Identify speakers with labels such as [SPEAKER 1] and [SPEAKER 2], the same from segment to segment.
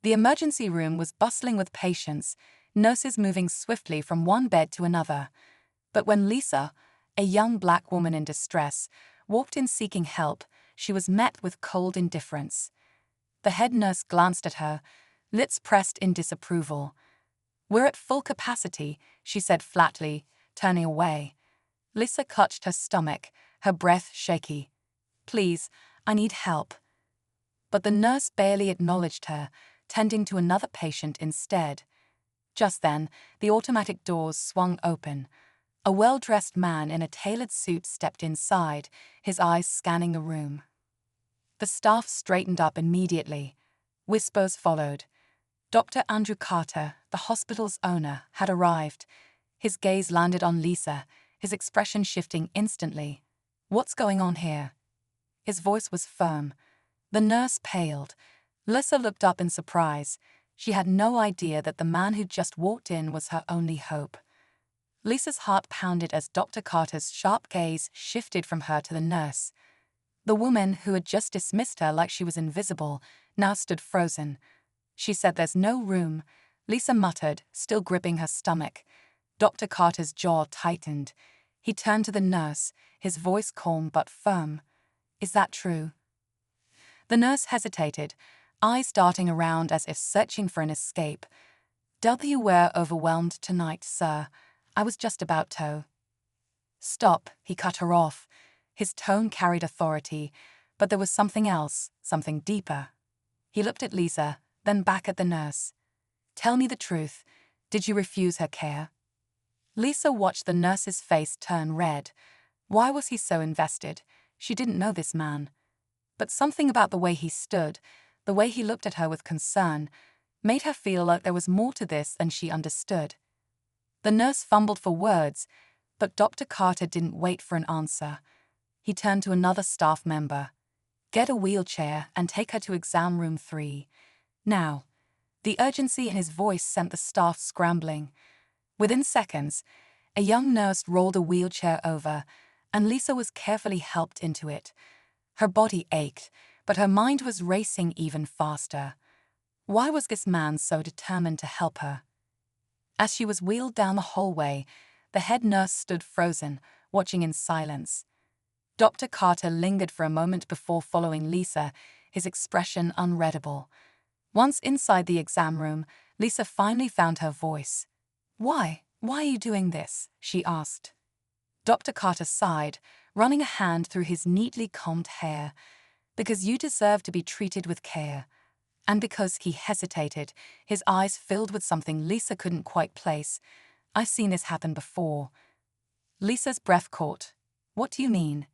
[SPEAKER 1] The emergency room was bustling with patients, nurses moving swiftly from one bed to another. But when Lisa, a young black woman in distress, walked in seeking help, she was met with cold indifference. The head nurse glanced at her, lips pressed in disapproval. "We're at full capacity," she said flatly, turning away. Lisa clutched her stomach, her breath shaky. "Please, I need help." But the nurse barely acknowledged her, tending to another patient instead. Just then, the automatic doors swung open. A well-dressed man in a tailored suit stepped inside, his eyes scanning the room. The staff straightened up immediately. Whispers followed. Dr. Andrew Carter, the hospital's owner, had arrived. His gaze landed on Lisa, his expression shifting instantly. "What's going on here?" His voice was firm. The nurse paled. Lisa looked up in surprise. She had no idea that the man who'd just walked in was her only hope. Lisa's heart pounded as Dr. Carter's sharp gaze shifted from her to the nurse. The woman, who had just dismissed her like she was invisible, now stood frozen. "She said there's no room," Lisa muttered, still gripping her stomach. Dr. Carter's jaw tightened. He turned to the nurse, his voice calm but firm. "Is that true?" The nurse hesitated, eyes darting around as if searching for an escape. "We're overwhelmed tonight, sir. I was just about to." "Stop," he cut her off. His tone carried authority, but there was something else, something deeper. He looked at Lisa, then back at the nurse. "Tell me the truth. Did you refuse her care?" Lisa watched the nurse's face turn red. Why was he so invested? She didn't know this man. But something about the way he stood, the way he looked at her with concern, made her feel like there was more to this than she understood. The nurse fumbled for words, but Dr. Carter didn't wait for an answer. He turned to another staff member. "Get a wheelchair and take her to exam room 3. Now." The urgency in his voice sent the staff scrambling. Within seconds, a young nurse rolled a wheelchair over, and Lisa was carefully helped into it. Her body ached, but her mind was racing even faster. Why was this man so determined to help her? As she was wheeled down the hallway, the head nurse stood frozen, watching in silence. Dr. Carter lingered for a moment before following Lisa, his expression unreadable. Once inside the exam room, Lisa finally found her voice. Why are you doing this?" she asked. Dr. Carter sighed, running a hand through his neatly combed hair. "Because you deserve to be treated with care." And because he hesitated, his eyes filled with something Lisa couldn't quite place. "I've seen this happen before." Lisa's breath caught. "What do you mean?"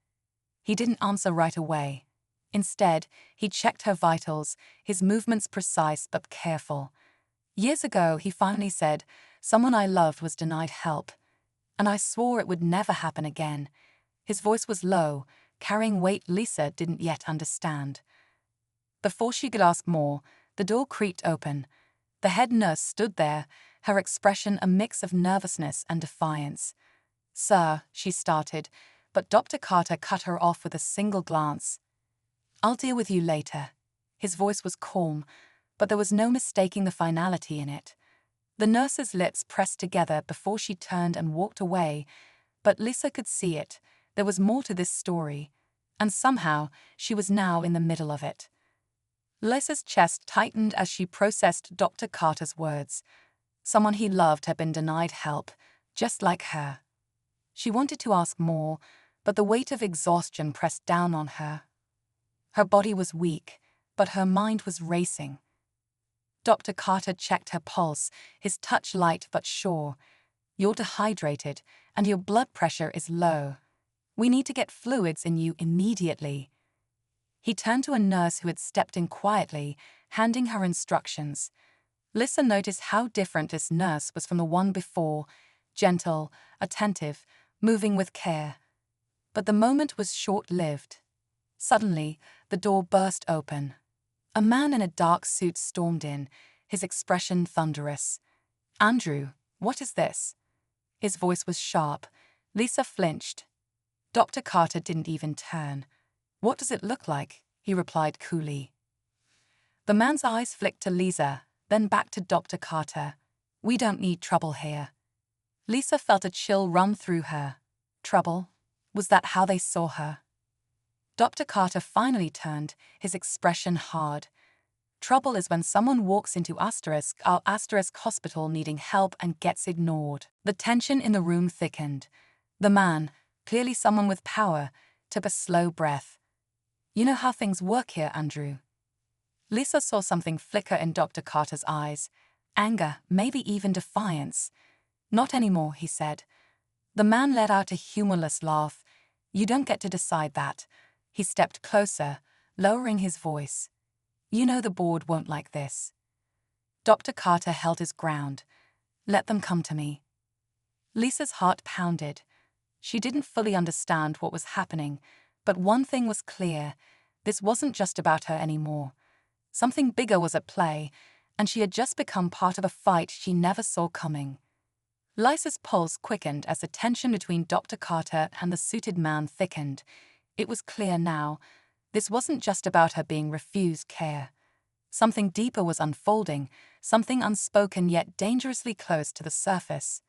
[SPEAKER 1] He didn't answer right away. Instead, he checked her vitals, his movements precise but careful. "Years ago," he finally said, "someone I loved was denied help. And I swore it would never happen again." His voice was low, carrying weight Lisa didn't yet understand. Before she could ask more, the door creaked open. The head nurse stood there, her expression a mix of nervousness and defiance. "Sir," she started, but Dr. Carter cut her off with a single glance. "I'll deal with you later." His voice was calm, but there was no mistaking the finality in it. The nurse's lips pressed together before she turned and walked away, but Lisa could see it. There was more to this story, and somehow she was now in the middle of it. Lisa's chest tightened as she processed Dr. Carter's words. Someone he loved had been denied help, just like her. She wanted to ask more, but the weight of exhaustion pressed down on her. Her body was weak, but her mind was racing. Dr. Carter checked her pulse, his touch light but sure. "You're dehydrated, and your blood pressure is low. We need to get fluids in you immediately." He turned to a nurse who had stepped in quietly, handing her instructions. Lisa noticed how different this nurse was from the one before, gentle, attentive, moving with care. But the moment was short-lived. Suddenly, the door burst open. A man in a dark suit stormed in, his expression thunderous. "Andrew, what is this?" His voice was sharp. Lisa flinched. Dr. Carter didn't even turn. "What does it look like?" he replied coolly. The man's eyes flicked to Lisa, then back to Dr. Carter. "We don't need trouble here." Lisa felt a chill run through her. Trouble? Was that how they saw her? Dr. Carter finally turned, his expression hard. Trouble is when someone walks into our hospital needing help and gets ignored. The tension in the room thickened. The man, clearly someone with power, took a slow breath. "You know how things work here, Andrew." Lisa saw something flicker in Dr. Carter's eyes. Anger, maybe even defiance. "Not anymore," he said. The man let out a humorless laugh. "You don't get to decide that." He stepped closer, lowering his voice. "You know the board won't like this." Dr. Carter held his ground. "Let them come to me." Lisa's heart pounded. She didn't fully understand what was happening, but one thing was clear. This wasn't just about her anymore. Something bigger was at play, and she had just become part of a fight she never saw coming. Lisa's pulse quickened as the tension between Dr. Carter and the suited man thickened. It was clear now. This wasn't just about her being refused care. Something deeper was unfolding, something unspoken yet dangerously close to the surface.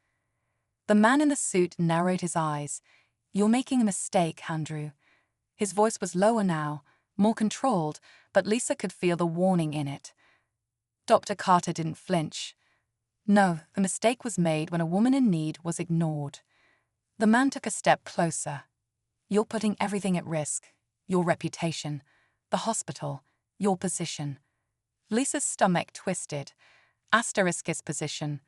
[SPEAKER 1] The man in the suit narrowed his eyes. "You're making a mistake, Andrew." His voice was lower now, more controlled, but Lisa could feel the warning in it. Dr. Carter didn't flinch. No, the mistake was made when a woman in need was ignored. The man took a step closer. "You're putting everything at risk. Your reputation, the hospital, your position." Lisa's stomach twisted. His position.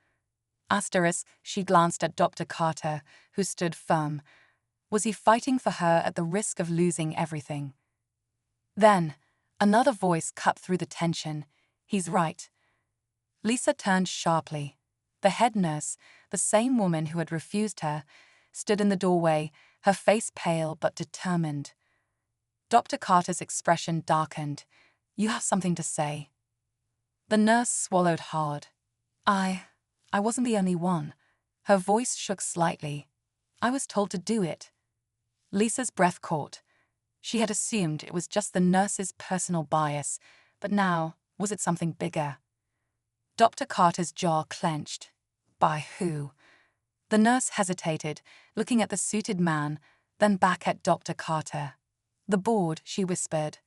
[SPEAKER 1] She glanced at Dr. Carter, who stood firm. Was he fighting for her at the risk of losing everything? Then, another voice cut through the tension. "He's right." Lisa turned sharply. The head nurse, the same woman who had refused her, stood in the doorway, her face pale but determined. Dr. Carter's expression darkened. "You have something to say." The nurse swallowed hard. I wasn't the only one." Her voice shook slightly. "I was told to do it." Lisa's breath caught. She had assumed it was just the nurse's personal bias, but now, was it something bigger? Dr. Carter's jaw clenched. By who? The nurse hesitated, looking at the suited man, then back at Dr. Carter. "The board," she whispered.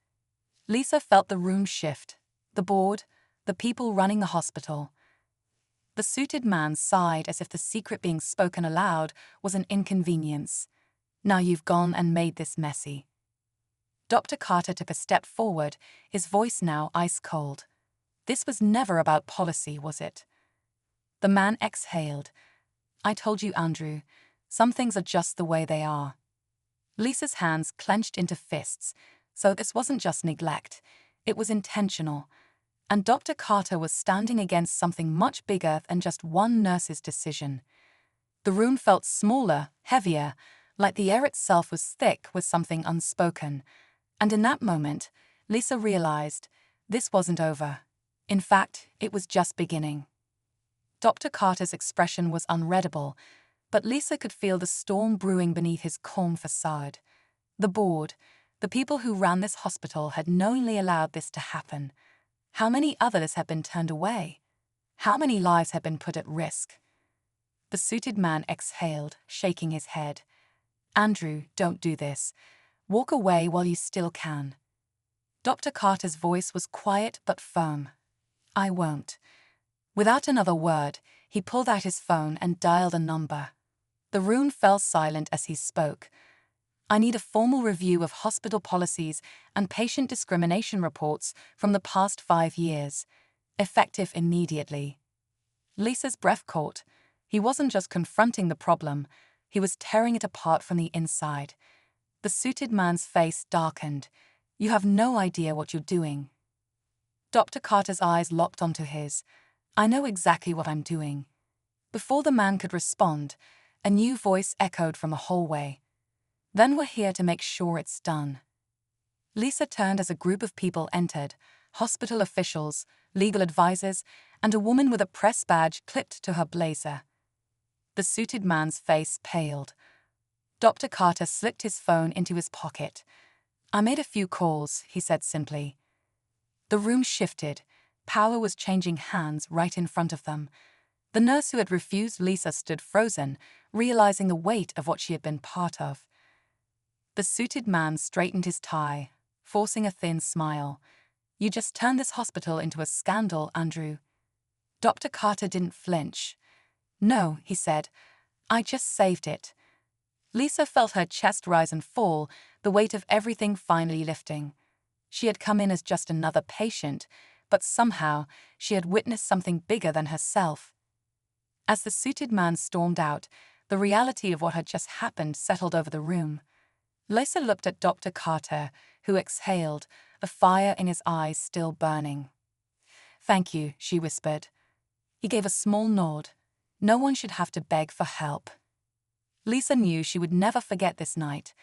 [SPEAKER 1] Lisa felt the room shift. The board, the people running the hospital. The suited man sighed as if the secret being spoken aloud was an inconvenience. "Now you've gone and made this messy." Dr. Carter took a step forward, his voice now ice-cold. "This was never about policy, was it?" The man exhaled. "I told you, Andrew, some things are just the way they are." Lisa's hands clenched into fists, so this wasn't just neglect, it was intentional. And Dr. Carter was standing against something much bigger than just one nurse's decision. The room felt smaller, heavier, like the air itself was thick with something unspoken. And in that moment, Lisa realized this wasn't over. In fact, it was just beginning. Dr. Carter's expression was unreadable, but Lisa could feel the storm brewing beneath his calm facade. The board, the people who ran this hospital, had knowingly allowed this to happen. How many others had been turned away? How many lives had been put at risk? The suited man exhaled, shaking his head. "Andrew, don't do this. Walk away while you still can." Dr. Carter's voice was quiet but firm. "I won't." Without another word, he pulled out his phone and dialed a number. The room fell silent as he spoke. "I need a formal review of hospital policies and patient discrimination reports from the past 5 years. Effective immediately." Lisa's breath caught. He wasn't just confronting the problem, he was tearing it apart from the inside. The suited man's face darkened. "You have no idea what you're doing." Dr. Carter's eyes locked onto his. "I know exactly what I'm doing." Before the man could respond, a new voice echoed from the hallway. "Then we're here to make sure it's done." Lisa turned as a group of people entered, hospital officials, legal advisors, and a woman with a press badge clipped to her blazer. The suited man's face paled. Dr. Carter slipped his phone into his pocket. "I made a few calls," he said simply. The room shifted. Power was changing hands right in front of them. The nurse who had refused Lisa stood frozen, realizing the weight of what she had been part of. The suited man straightened his tie, forcing a thin smile. "You just turned this hospital into a scandal, Andrew." Dr. Carter didn't flinch. "No," he said. "I just saved it." Lisa felt her chest rise and fall, the weight of everything finally lifting. She had come in as just another patient, but somehow she had witnessed something bigger than herself. As the suited man stormed out, the reality of what had just happened settled over the room. Lisa looked at Dr. Carter, who exhaled, the fire in his eyes still burning. "Thank you," she whispered. He gave a small nod. No one should have to beg for help. Lisa knew she would never forget this night,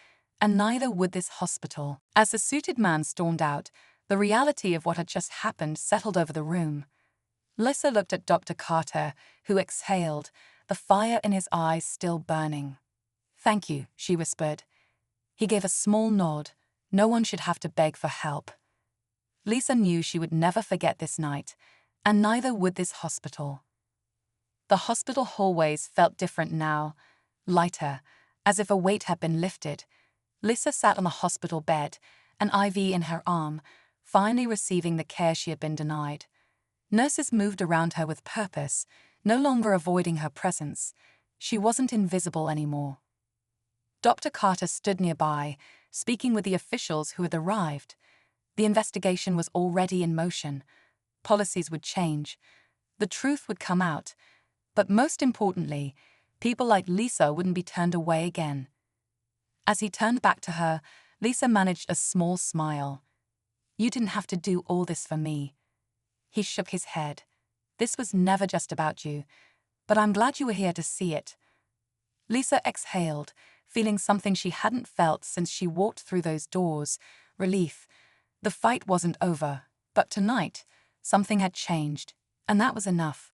[SPEAKER 1] and neither would this hospital. As the suited man stormed out, the reality of what had just happened settled over the room. Lisa looked at Dr. Carter, who exhaled, the fire in his eyes still burning. "Thank you," she whispered. He gave a small nod. No one should have to beg for help. Lisa knew she would never forget this night, and neither would this hospital. The hospital hallways felt different now, lighter, as if a weight had been lifted. Lisa sat on the hospital bed, an IV in her arm, finally receiving the care she had been denied. Nurses moved around her with purpose, no longer avoiding her presence. She wasn't invisible anymore. Dr. Carter stood nearby, speaking with the officials who had arrived. The investigation was already in motion. Policies would change. The truth would come out. But most importantly, people like Lisa wouldn't be turned away again. As he turned back to her, Lisa managed a small smile. "You didn't have to do all this for me." He shook his head. "This was never just about you, but I'm glad you were here to see it." Lisa exhaled, feeling something she hadn't felt since she walked through those doors: relief. The fight wasn't over, but tonight, something had changed, and that was enough.